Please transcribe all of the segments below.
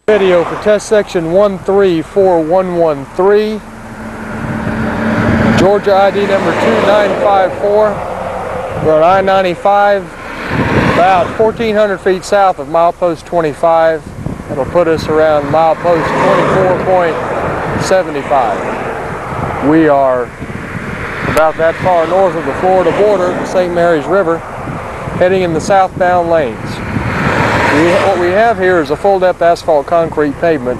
Video for test section 134113, Georgia ID number 2954. We're on I-95, about 1,400 feet south of milepost 25. That'll put us around milepost 24.75. We are about that far north of the Florida border, the St. Mary's River, heading in the southbound lanes. What we have here is a full-depth asphalt concrete pavement,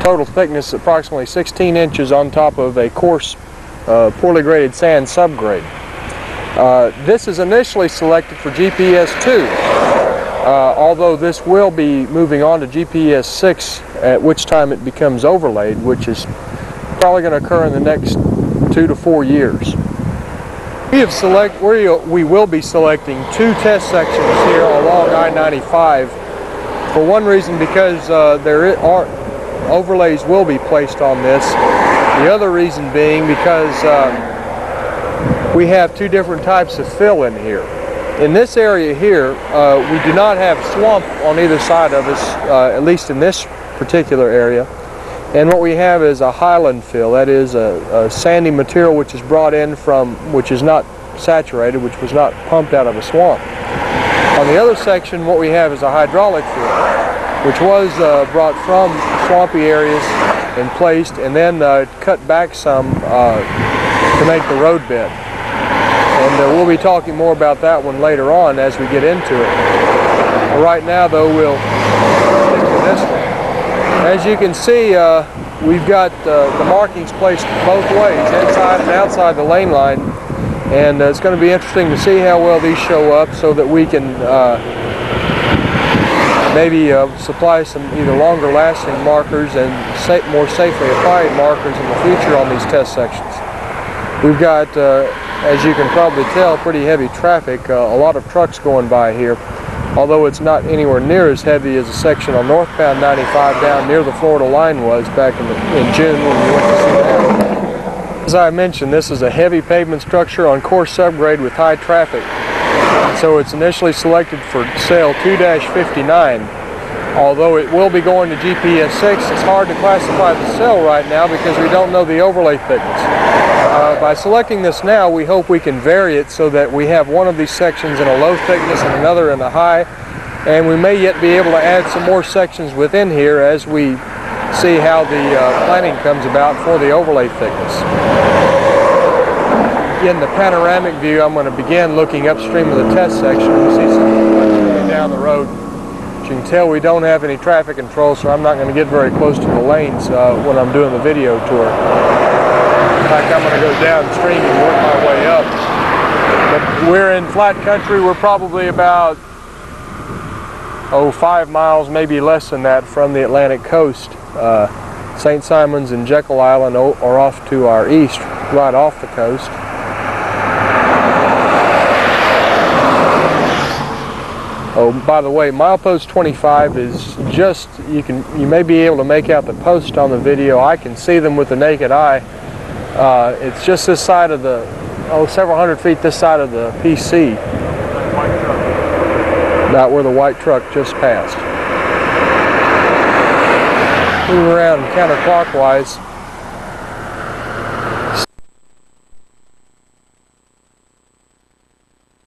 total thickness approximately 16 inches on top of a coarse, poorly graded sand subgrade. This is initially selected for GPS 2, although this will be moving on to GPS 6, at which time it becomes overlaid, which is probably going to occur in the next 2 to 4 years. We will be selecting 2 test sections here along I-95 for one reason, because overlays will be placed on this. The other reason being because we have 2 different types of fill in here. In this area here, we do not have swamp on either side of us, at least in this particular area. And what we have is a highland fill, that is a sandy material which is brought in which is not saturated, which was not pumped out of a swamp. On the other section, what we have is a hydraulic fill, which was brought from swampy areas and placed, and then cut back some to make the road bed. And we'll be talking more about that one later on as we get into it. Right now, though, we'll stick to this one. As you can see, we've got the markings placed both ways, inside and outside the lane line, and it's going to be interesting to see how well these show up, so that we can maybe supply some either longer lasting markers and more safely applied markers in the future on these test sections. We've got, as you can probably tell, pretty heavy traffic, a lot of trucks going by here. Although it's not anywhere near as heavy as a section on northbound 95 down near the Florida line was back in June when we went to see that. As I mentioned, this is a heavy pavement structure on coarse subgrade with high traffic. So it's initially selected for sale 2-59. Although it will be going to GPS 6, it's hard to classify the cell right now because we don't know the overlay thickness. By selecting this now, we hope we can vary it so that we have one of these sections in a low thickness and another in a high, and we may yet be able to add some more sections within here as we see how the planning comes about for the overlay thickness. In the panoramic view, I'm going to begin looking upstream of the test section. We see something down the road. As you can tell, we don't have any traffic control, so I'm not going to get very close to the lanes when I'm doing the video tour. In fact, I'm going to go downstream and work my way up. But we're in flat country. We're probably about 5 miles, maybe less than that, from the Atlantic coast. St. Simons and Jekyll Island are off to our east, right off the coast. Oh, by the way, milepost 25 is just, you may be able to make out the post on the video. I can see them with the naked eye. It's just this side of the, several hundred feet this side of the PC. About where the white truck just passed. Moving around counterclockwise.